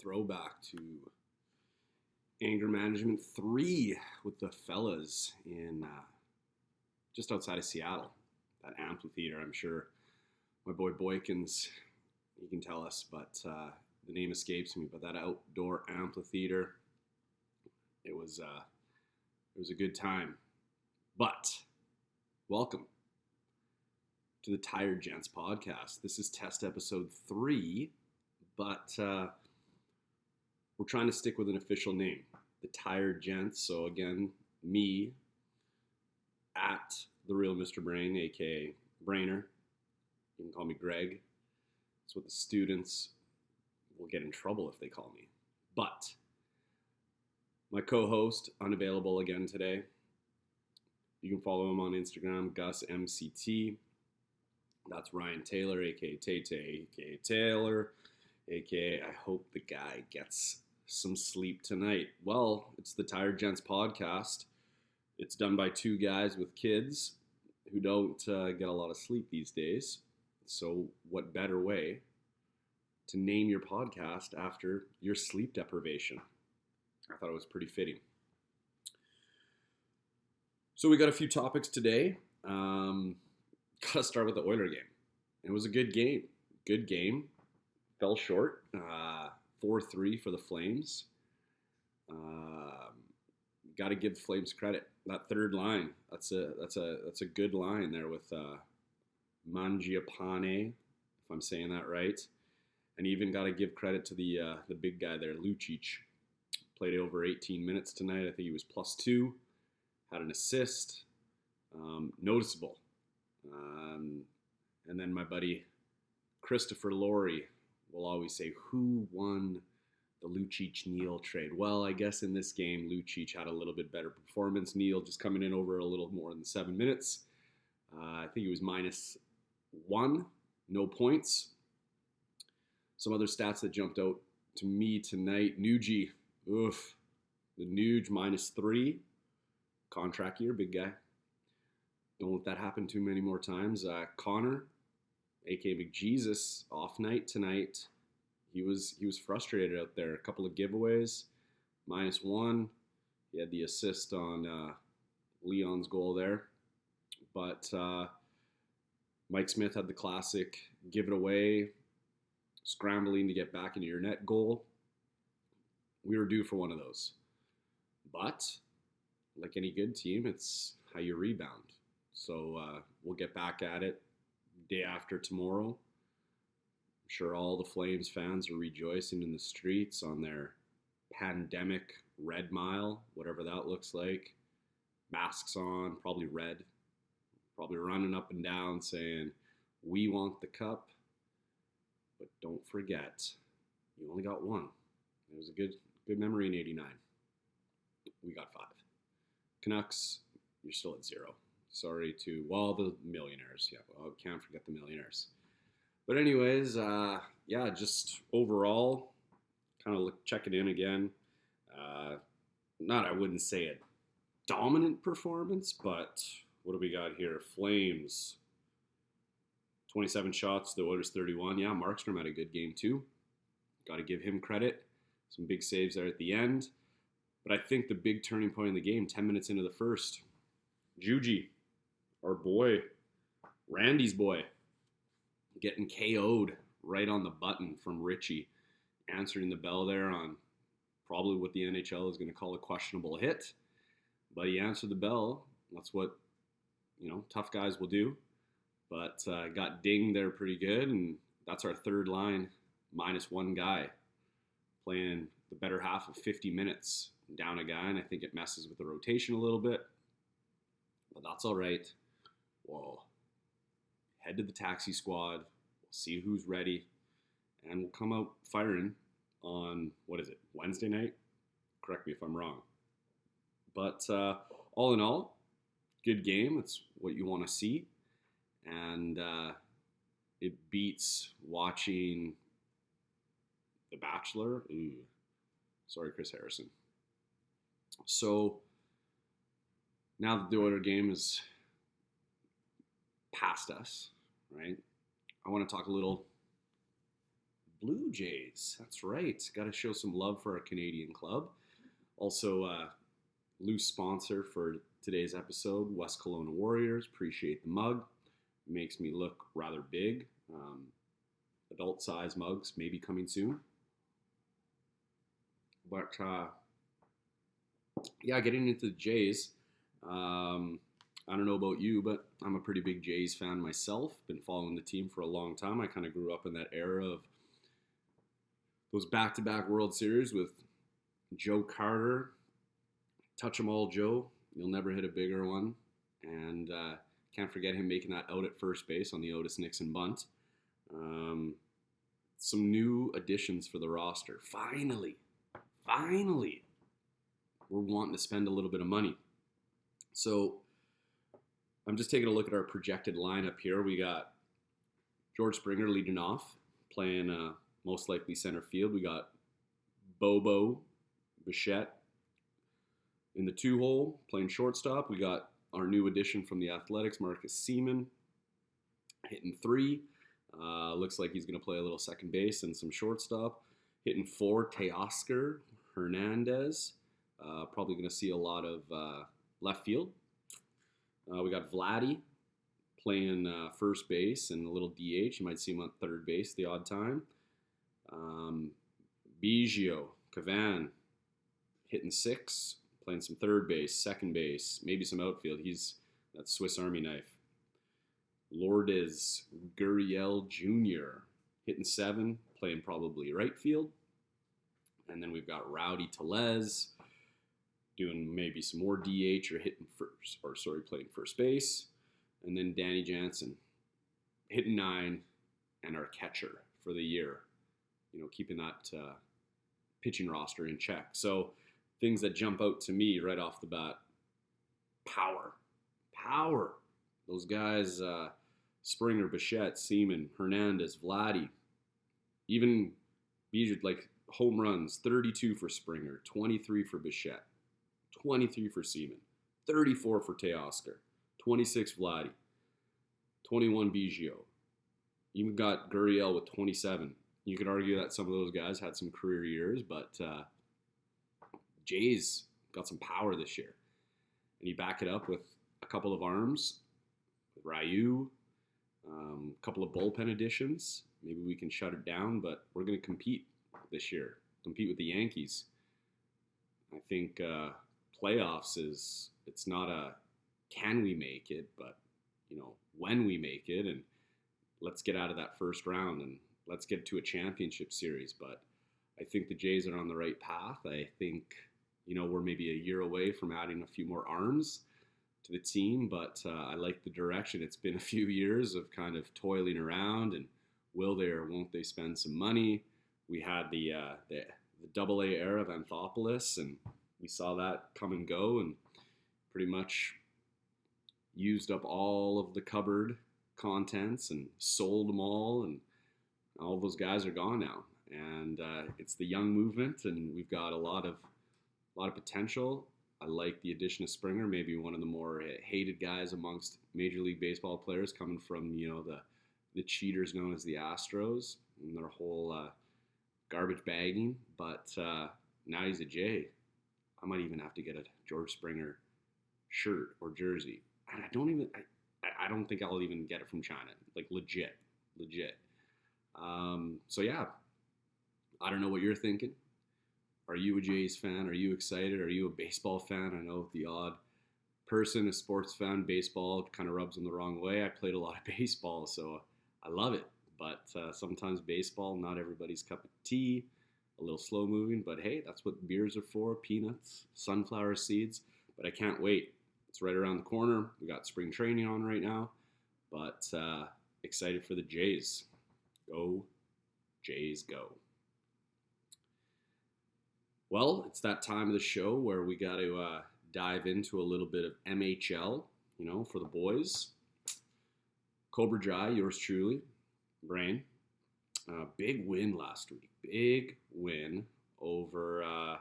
throwback to Anger Management 3 with the fellas in just outside of Seattle. That amphitheater, I'm sure my boy Boykins, he can tell us, but the name escapes me. But that outdoor amphitheater, it was a good time. But welcome to the Tired Gents podcast. This is test episode 3, but we're trying to stick with an official name, the Tired Gents. So again, me at the real Mr. Brain, aka Brainer. You can call me Greg. That's what the students will get in trouble if they call me. But my co-host, unavailable again today. You can follow him on Instagram, GusMCT. That's Ryan Taylor, aka Tay, aka Taylor, aka I hope the guy gets some sleep tonight. Well, it's the Tired Gents podcast. It's done by two guys with kids who don't get a lot of sleep these days. So what better way to name your podcast after your sleep deprivation? I thought it was pretty fitting. So we got a few topics today. Gotta start with the Oiler game. It was a good game. Good game. Fell short. 4-3 for the Flames. Got to give the Flames credit. That third line, that's a good line there with Mangiapane, if I'm saying that right. And even got to give credit to the big guy there, Lucic. Played over 18 minutes tonight. I think he was +2. Had an assist. Noticeable. And then my buddy Christopher Laurie will always say, who won the Lucic-Neal trade? Well, I guess in this game, Lucic had a little bit better performance. Neal just coming in over a little more than 7 minutes. I think he was -1, no points. Some other stats that jumped out to me tonight. Nuge, oof. The Nuge -3. Contract year, big guy. Don't let that happen too many more times. Connor, a.k.a. McJesus, off night tonight. He was frustrated out there. A couple of giveaways, -1. He had the assist on Leon's goal there. But Mike Smith had the classic give it away, scrambling to get back into your net goal. We were due for one of those. But like any good team, it's how you rebound. So we'll get back at it day after tomorrow. I'm sure all the Flames fans are rejoicing in the streets on their pandemic red mile, whatever that looks like. Masks on, probably red. Probably running up and down saying, we want the cup, but don't forget, you only got one. It was a good memory in 89. We got 5. Canucks, you're still at 0. Sorry to, the millionaires. Yeah, can't forget the millionaires. But anyways, just overall, kind of checking in again. I wouldn't say a dominant performance, but what do we got here? Flames, 27 shots, the Oilers 31. Yeah, Markstrom had a good game too. Got to give him credit. Some big saves there at the end. But I think the big turning point in the game, 10 minutes into the first, Juji, our boy, Randy's boy, getting KO'd right on the button from Richie, answering the bell there on probably what the NHL is going to call a questionable hit. But he answered the bell. That's what, tough guys will do. But got dinged there pretty good, and that's our third line, -1 guy, playing the better half of 50 minutes down a guy, and I think it messes with the rotation a little bit. But that's all right. We'll head to the taxi squad. We'll see who's ready. And we'll come out firing on, Wednesday night? Correct me if I'm wrong. But all in all, good game. It's what you want to see. And it beats watching The Bachelor. Ooh. Sorry, Chris Harrison. So now that the Oiler game is past us, right? I want to talk a little Blue Jays. That's right. Got to show some love for our Canadian club. Also, loose sponsor for today's episode, West Kelowna Warriors. Appreciate the mug. Makes me look rather big. Adult size mugs maybe coming soon. But yeah, getting into the Jays. I don't know about you, but I'm a pretty big Jays fan myself. Been following the team for a long time. I kind of grew up in that era of those back-to-back World Series with Joe Carter, touch 'em all Joe. You'll never hit a bigger one. And can't forget him making that out at first base on the Otis Nixon bunt. Some new additions for the roster. Finally, we're wanting to spend a little bit of money. So I'm just taking a look at our projected lineup here. We got George Springer leading off, playing most likely center field. We got Bobo Bichette in the 2-hole, playing shortstop. We got our new addition from the Athletics, Marcus Seaman, hitting 3. Looks like he's going to play a little second base and some shortstop. Hitting 4, Teoscar Hernandez. Probably going to see a lot of left field. We got Vladdy playing first base and a little DH. You might see him on third base the odd time. Biggio, Cavan, hitting 6, playing some third base, second base, maybe some outfield. He's that Swiss Army knife. Lourdes Gurriel Jr., hitting 7, playing probably right field. And then we've got Rowdy Tellez doing maybe some more DH or playing first base. And then Danny Jansen hitting 9 and our catcher for the year. Keeping that pitching roster in check. So things that jump out to me right off the bat: power. Those guys, Springer, Bichette, Seaman, Hernandez, Vladdy, even Biggio, like home runs, 32 for Springer, 23 for Bichette, 23 for Seaman, 34 for Teoscar, 26 Vladdy, 21 Biggio. Even got Gurriel with 27. You could argue that some of those guys had some career years, but Jays got some power this year. And you back it up with a couple of arms, Ryu, a couple of bullpen additions. Maybe we can shut it down, but we're going to compete this year, compete with the Yankees. I think playoffs it's not a can we make it, but when we make it, and let's get out of that first round and let's get to a championship series. But I think the Jays are on the right path. I think we're maybe a year away from adding a few more arms to the team, but I like the direction. It's been a few years of kind of toiling around, and will they or won't they spend some money? We had the AA era of Anthopoulos, and we saw that come and go, and pretty much used up all of the cupboard contents and sold them all, and all those guys are gone now. And it's the young movement, and we've got a lot of potential. I like the addition of Springer, maybe one of the more hated guys amongst Major League Baseball players, coming from the cheaters known as the Astros and their whole garbage bagging. But now he's a Jay. I might even have to get a George Springer shirt or jersey. And I don't think I'll even get it from China. Like legit. So yeah, I don't know what you're thinking. Are you a Jays fan? Are you excited? Are you a baseball fan? I know the odd person, a sports fan, baseball kind of rubs them the wrong way. I played a lot of baseball, so I love it. But sometimes baseball, not everybody's cup of tea, a little slow moving. But hey, that's what beers are for, peanuts, sunflower seeds. But I can't wait. It's right around the corner. We got spring training on right now. But excited for the Jays. Go, Jays, go. Well, it's that time of the show where we got to dive into a little bit of MHL, for the boys. Cobra Jai, yours truly, Brain. Big win last week. Big win over,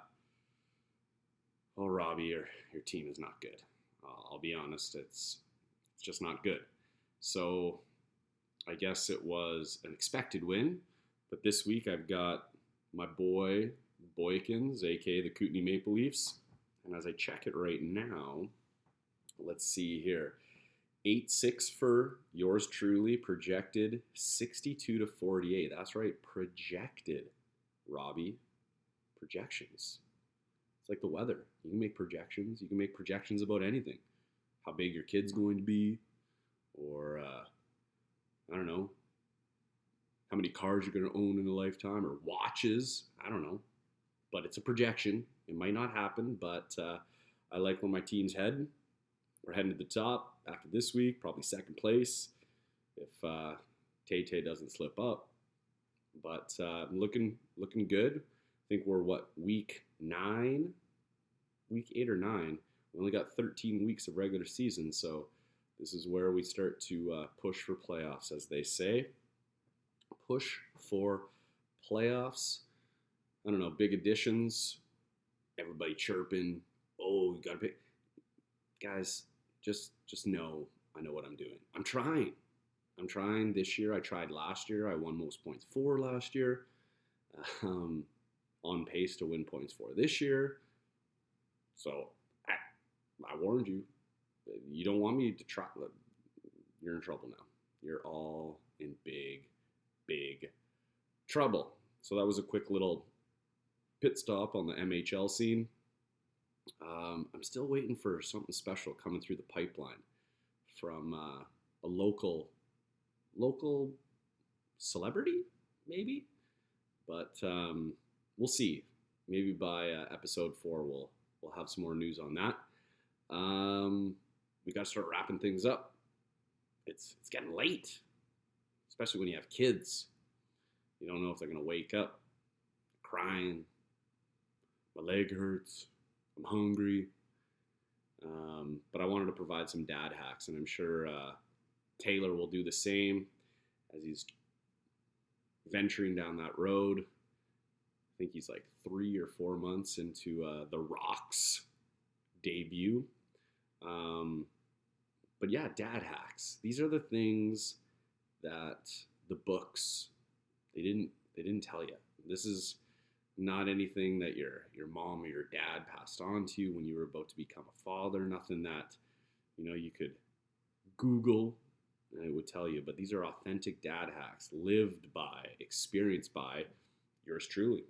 Robbie, your team is not good. I'll be honest, it's just not good. So I guess it was an expected win. But this week I've got my boy Boykins, aka the Kootenay Maple Leafs. And as I check it right now, let's see here. 8-6 for yours truly, projected 62 to 48. That's right, projected, Robbie. Projections. It's like the weather. You can make projections. You can make projections about anything. How big your kid's going to be, or I don't know, how many cars you're going to own in a lifetime, or watches. I don't know. But it's a projection. It might not happen, but I like where my team's heading. We're heading to the top after this week, probably second place if Tay doesn't slip up. But looking good. I think we're week 8 or 9. We only got 13 weeks of regular season, so this is where we start to push for playoffs, as they say. Push for playoffs. I don't know, big additions. Everybody chirping. Oh, you gotta pick. Guys, just know I know what I'm doing. I'm trying this year. I tried last year. I won most points for last year. On pace to win points for this year. So I warned you. You don't want me to try. You're in trouble now. You're all in big trouble. So that was a quick little pit stop on the MHL scene. I'm still waiting for something special coming through the pipeline from a local celebrity, maybe. But we'll see. Maybe by episode 4, we'll have some more news on that. We got to start wrapping things up. It's getting late, especially when you have kids. You don't know if they're gonna wake up crying. My leg hurts. I'm hungry. But I wanted to provide some dad hacks, and I'm sure Taylor will do the same as he's venturing down that road. I think he's like 3 or 4 months into The Rock's debut. But yeah, dad hacks. These are the things that the books they didn't tell you. This is not anything that your mom or your dad passed on to you when you were about to become a father. Nothing that you could Google and it would tell you. But these are authentic dad hacks, lived by, experienced by yours truly.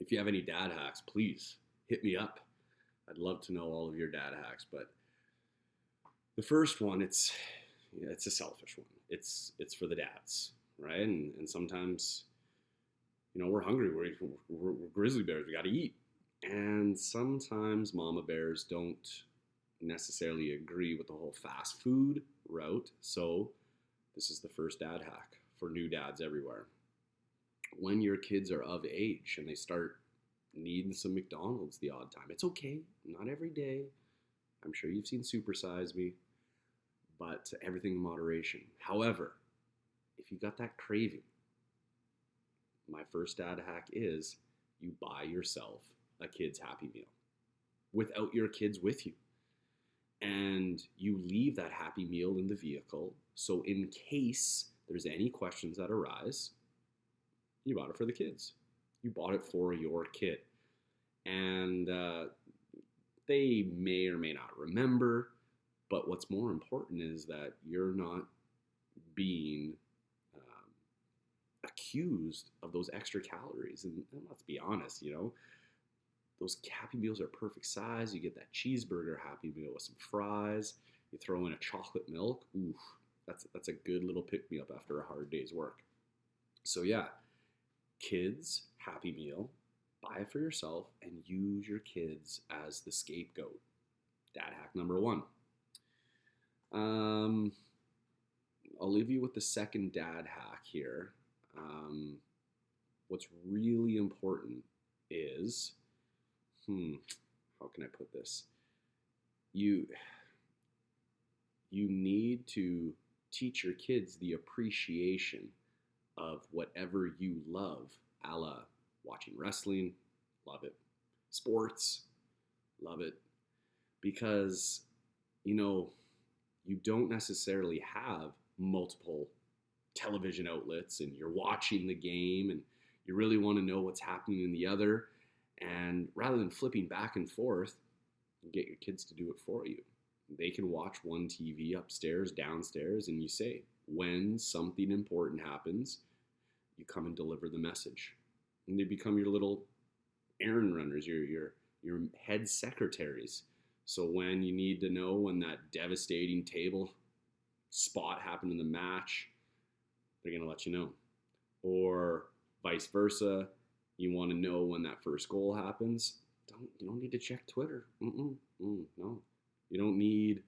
If you have any dad hacks, please hit me up. I'd love to know all of your dad hacks. But the first one, it's a selfish one. It's for the dads, right? And sometimes, we're hungry. We're grizzly bears. We got to eat. And sometimes mama bears don't necessarily agree with the whole fast food route. So this is the first dad hack for new dads everywhere. When your kids are of age and they start needing some McDonald's the odd time, it's okay. Not every day. I'm sure you've seen Super Size Me, but everything in moderation. However, if you got that craving, my first dad hack is you buy yourself a kid's Happy Meal without your kids with you. And you leave that Happy Meal in the vehicle. So in case there's any questions that arise, you bought it for the kids. You bought it for your kid. And they may or may not remember. But what's more important is that you're not being accused of those extra calories. And let's be honest, those Happy Meals are perfect size. You get that cheeseburger Happy Meal with some fries. You throw in a chocolate milk. Oof, that's a good little pick-me-up after a hard day's work. So yeah, kids Happy Meal, buy it for yourself and use your kids as the scapegoat. Dad hack number 1. I'll leave you with the second dad hack here. What's really important is, how can I put this? You need to teach your kids the appreciation of whatever you love, a la watching wrestling, love it. Sports, love it. Because, you don't necessarily have multiple television outlets and you're watching the game and you really want to know what's happening in the other. And rather than flipping back and forth, you get your kids to do it for you. They can watch one TV upstairs, downstairs, and you say, when something important happens, you come and deliver the message. And they become your little errand runners, your head secretaries. So when you need to know when that devastating table spot happened in the match, they're going to let you know. Or vice versa, you want to know when that first goal happens, you don't need to check Twitter. No. You don't need,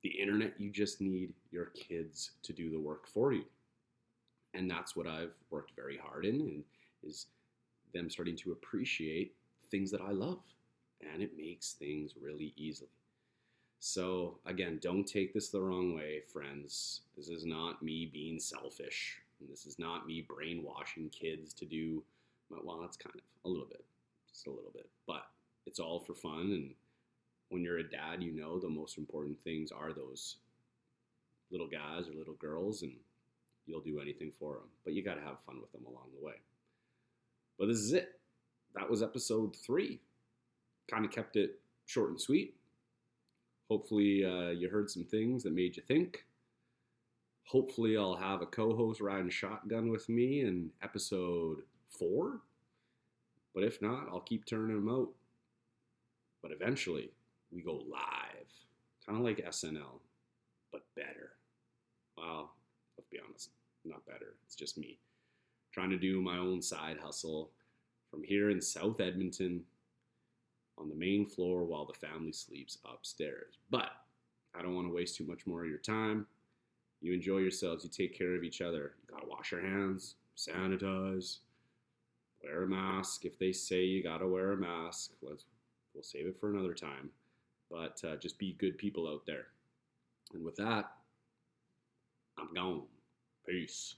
the internet. You just need your kids to do the work for you. And that's what I've worked very hard in, and is them starting to appreciate things that I love. And it makes things really easily. So again, don't take this the wrong way, friends. This is not me being selfish. And this is not me brainwashing kids to do, well, that's kind of a little bit, just a little bit. But it's all for fun. And when you're a dad, the most important things are those little guys or little girls, and you'll do anything for them. But you got to have fun with them along the way. But this is it. That was episode 3. Kind of kept it short and sweet. Hopefully you heard some things that made you think. Hopefully I'll have a co-host riding shotgun with me in episode 4. But if not, I'll keep turning them out. But eventually, we go live. Kind of like SNL, but better. Well, let's be honest, not better. It's just me trying to do my own side hustle from here in South Edmonton on the main floor while the family sleeps upstairs. But I don't want to waste too much more of your time. You enjoy yourselves. You take care of each other. You got to wash your hands, sanitize, wear a mask. If they say you got to wear a mask, we'll save it for another time. But just be good people out there. And with that, I'm gone. Peace.